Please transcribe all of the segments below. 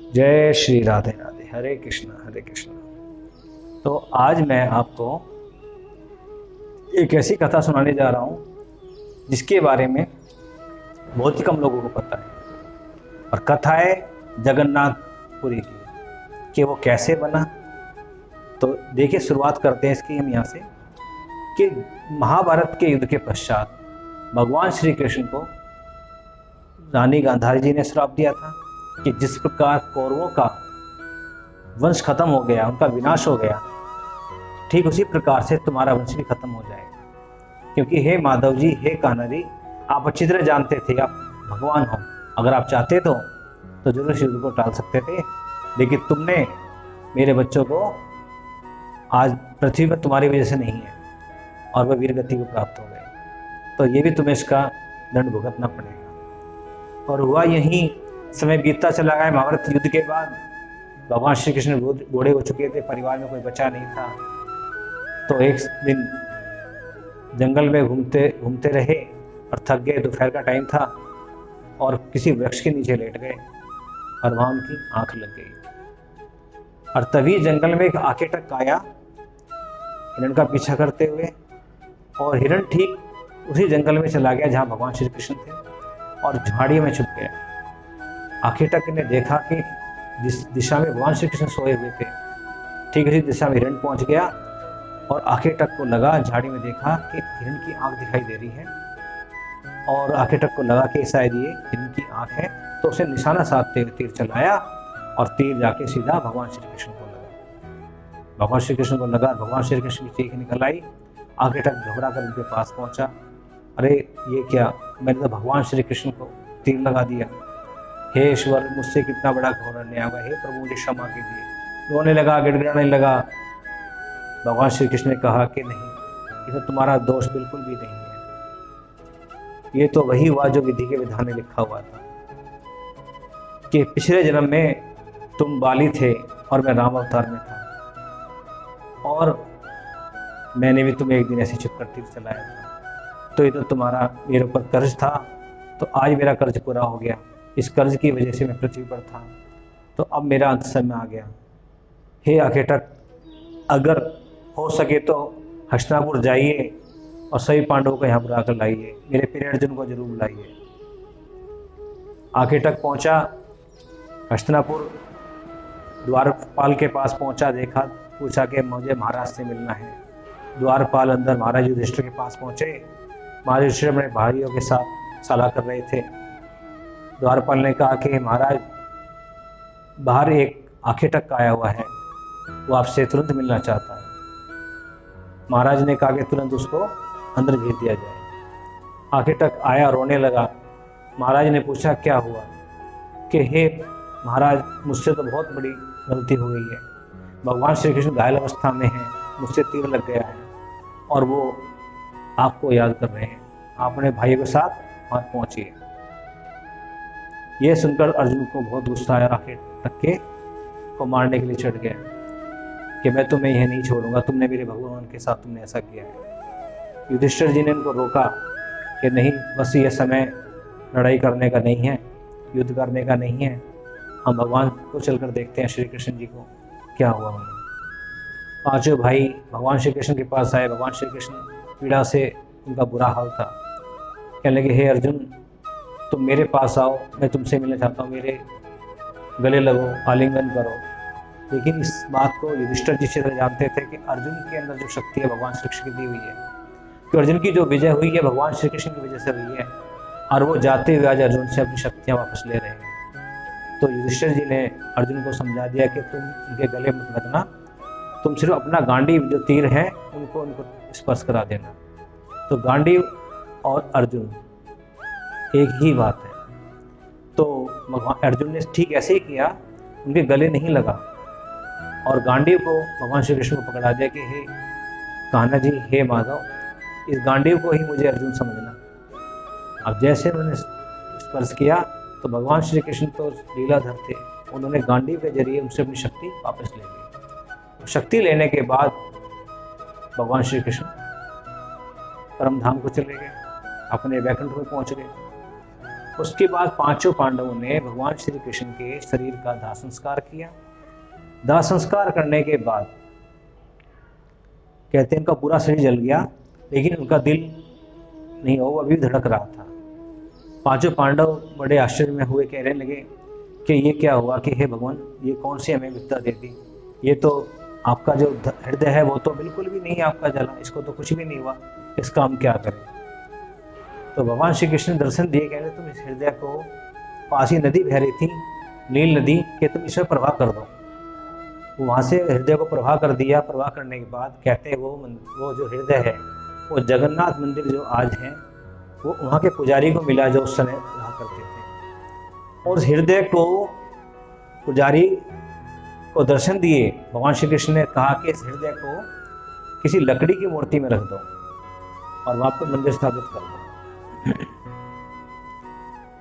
जय श्री राधे राधे। हरे कृष्णा हरे कृष्णा। तो आज मैं आपको एक ऐसी कथा सुनाने जा रहा हूँ जिसके बारे में बहुत ही कम लोगों को पता है। और कथा है जगन्नाथपुरी की कि वो कैसे बना। तो देखिए, शुरुआत करते हैं इसकी हम यहाँ से कि महाभारत के युद्ध के पश्चात भगवान श्री कृष्ण को रानी गांधारी जी ने श्राप दिया था कि जिस प्रकार कौरवों का वंश खत्म हो गया, उनका विनाश हो गया, ठीक उसी प्रकार से तुम्हारा वंश भी खत्म हो जाएगा। क्योंकि हे माधव जी, हे कान्हा जी, आप अच्छी तरह जानते थे आप भगवान हो। अगर आप चाहते तो जरूर इस युद्ध को टाल सकते थे, लेकिन तुमने मेरे बच्चों को आज पृथ्वी पर तुम्हारी वजह से नहीं है और वह वीर गति को प्राप्त हो गए, तो ये भी तुम्हें इसका दंड भुगतना पड़ेगा। और हुआ यही, समय बीतता चला गया। महाभारत युद्ध के बाद भगवान श्री कृष्ण बूढ़े हो चुके थे, परिवार में कोई बचा नहीं था। तो एक दिन जंगल में घूमते घूमते रहे और थक गए। दोपहर का टाइम था और किसी वृक्ष के नीचे लेट गए और वहां उनकी आंख लग गई। और तभी जंगल में एक आकेटक आया हिरण का पीछा करते हुए, और हिरण ठीक उसी जंगल में चला गया जहां भगवान श्री कृष्ण थे और झाड़ियों में छुप गया। आकेटक ने देखा कि जिस दिशा में भगवान श्री कृष्ण सोए हुए थे, ठीक उसी दिशा में हिरण पहुंच गया। और आकेटक को लगा, झाड़ी में देखा कि हिरण की आंख दिखाई दे रही है, और आकेटक को लगा कि शायद ये हिरण की आंख है। तो उसे निशाना साधते हुए तीर चलाया और तीर जाके सीधा भगवान श्री कृष्ण को लगा। भगवान श्री कृष्ण को लगा, भगवान श्री कृष्ण की चीख निकल आई। आकेटक घबरा कर उनके पास पहुंचा। अरे ये क्या, मैंने तो भगवान श्री कृष्ण को तीर लगा दिया। हे ईश्वर, मुझसे कितना बड़ा घोर अन्याय हुआ, हे प्रभु मुझे क्षमा कीजिए। रोने लगा, गिड़गिड़ाने लगा। भगवान श्री कृष्ण ने कहा कि नहीं, इसमें तुम्हारा दोष बिल्कुल भी नहीं है। ये तो वही हुआ जो विधि के विधान में लिखा हुआ था कि पिछले जन्म में तुम बाली थे और मैं राम अवतार में था, और मैंने भी तुम्हें एक दिन ऐसे छुप कर तीर चलाया था। तो ये तो तुम्हारा मेरे ऊपर कर्ज था, तो आज मेरा कर्ज पूरा हो गया। इस कर्ज की वजह से मैं पृथ्वी पर था, तो अब मेरा अंत समय आ गया। हे आकेटक, अगर हो सके तो हस्तिनापुर जाइए और सभी पांडवों को यहाँ बुला कर लाइए, मेरे प्रिय अर्जुन को जरूर बुलाइए। आकेटक पहुंचा हस्तिनापुर, द्वारपाल के पास पहुंचा, देखा, पूछा कि मुझे महाराज से मिलना है। द्वारपाल अंदर महाराज युधिष्ठिर के पास पहुंचे। महाराज युधिष्ठिर अपने भाइयों के साथ सलाह कर रहे थे। द्वारपाल ने कहा कि महाराज, बाहर एक आकेटक आया हुआ है, वो आपसे तुरंत मिलना चाहता है। महाराज ने कहा कि तुरंत उसको अंदर भेज दिया जाए। आकेटक आया, रोने लगा। महाराज ने पूछा क्या हुआ, कि हे महाराज, मुझसे तो बहुत बड़ी गलती हो गई है। भगवान श्री कृष्ण घायल अवस्था में हैं, मुझसे तीर लग गया है और वो आपको याद कर रहे हैं। आप अपने भाई के साथ वहां पहुंचिए। यह सुनकर अर्जुन को बहुत गुस्सा आया, आकेटक के को मारने के लिए चढ़ गया कि मैं तुम्हें यह नहीं छोड़ूंगा, तुमने मेरे भगवान के साथ तुमने ऐसा किया है। युधिष्ठिर जी ने उनको रोका कि नहीं, बस ये समय लड़ाई करने का नहीं है, युद्ध करने का नहीं है। हम भगवान को चलकर देखते हैं श्री कृष्ण जी को क्या हुआ उन्हें। पांचों भाई भगवान श्री कृष्ण के पास आए। भगवान श्री कृष्ण पीड़ा से उनका बुरा हाल था। कहने लगे, हे अर्जुन, तुम मेरे पास आओ, मैं तुमसे मिलना चाहता हूँ, मेरे गले लगो, आलिंगन करो। लेकिन इस बात को युधिष्ठिर जी से जानते थे कि अर्जुन के अंदर जो शक्ति है भगवान श्री कृष्ण की दी हुई है, कि अर्जुन की जो विजय हुई है भगवान श्री कृष्ण की वजह से हुई है, और वो जाते हुए आज अर्जुन से अपनी शक्तियाँ वापस ले रहे हैं। तो युधिष्ठिर जी ने अर्जुन को समझा दिया कि तुम उनके गले मत लगना, तुम सिर्फ अपना गांडीव जो तीर है उनको स्पर्श करा देना। तो गांडीव और अर्जुन एक ही बात है। तो भगवान अर्जुन ने ठीक ऐसे ही किया, उनके गले नहीं लगा और गांडीव को भगवान श्री कृष्ण को पकड़ा दिया कि हे कान्हा जी, हे माधव, इस गांडीव को ही मुझे अर्जुन समझना। अब जैसे उन्होंने स्पर्श किया तो भगवान श्री कृष्ण तो लीलाधर थे, उन्होंने गांडीव के जरिए उनसे अपनी शक्ति वापस ले ली। शक्ति लेने के बाद भगवान श्री कृष्ण परम धाम को चले गए, अपने वैकुंठ में पहुंच गए। उसके बाद पांचों पांडवों ने भगवान श्री कृष्ण के शरीर का दाह संस्कार किया। दाह संस्कार करने के बाद कहते हैं उनका पूरा शरीर जल गया, लेकिन उनका दिल नहीं हो, वो अभी भी धड़क रहा था। पांचों पांडव बड़े आश्चर्य में हुए, कहने लगे कि ये क्या हुआ कि हे भगवान, ये कौन सी हमें विपदा दे दी, ये तो आपका जो हृदय है वो तो बिल्कुल भी नहीं आपका जला, इसको तो कुछ भी नहीं हुआ, इसका हम क्या करें। तो भगवान श्री कृष्ण ने दर्शन दिए, कहने तुम इस हृदय को, पास ही नदी बह रही थी नील नदी, कि तुम इसमें प्रवाह कर दो। वहाँ से हृदय को प्रवाह कर दिया। प्रवाह करने के बाद कहते हैं वो जो हृदय है वो जगन्नाथ मंदिर जो आज है वो वहाँ के पुजारी को मिला जो उस समय रहा करते थे। और उस हृदय को पुजारी को दर्शन दिए। भगवान श्री कृष्ण ने कहा कि इस हृदय को किसी लकड़ी की मूर्ति में रख दो और वहाँ पर मंदिर स्थापित कर दो।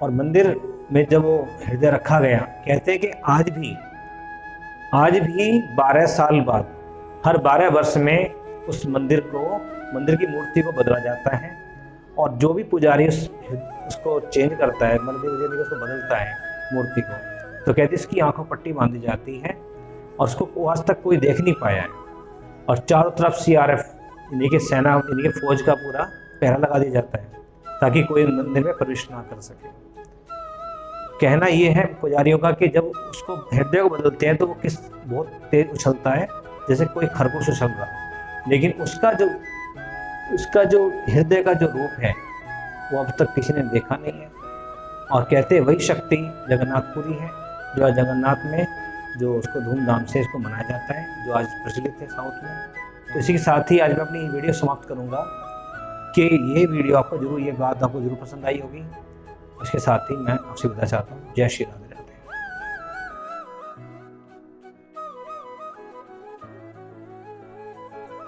और मंदिर में जब वो हृदय रखा गया, कहते हैं कि आज भी 12 साल बाद हर 12 वर्ष में उस मंदिर की मूर्ति को बदला जाता है। और जो भी पुजारी उसको चेंज करता है, मंदिर को बदलता है मूर्ति को, तो कहते हैं इसकी आंखों पट्टी बांधी जाती है और उसको आज तक कोई देख नहीं पाया है। और चारों तरफ CRF इन्हीं के सेना, इन्हीं के फौज का पूरा पहरा लगा दिया जाता है ताकि कोई मंदिर में प्रवेश ना कर सके। कहना ये है पुजारियों का कि जब उसको हृदय को बदलते हैं तो वो बहुत तेज उछलता है, जैसे कोई खरगोश उछल रहा, लेकिन उसका जो हृदय का जो रूप है वो अब तक किसी ने देखा नहीं है। और कहते हैं वही शक्ति जगन्नाथपुरी है, जो आज जगन्नाथ में जो उसको धूमधाम से इसको मनाया जाता है, जो आज प्रचलित है साउथ में। तो इसी के साथ ही आज मैं अपनी वीडियो समाप्त करूंगा कि ये वीडियो आपको जरूर, ये बात आपको जरूर पसंद आई होगी। इसके साथ ही मैं आपसे विदा चाहता हूँ। जय श्री राधे।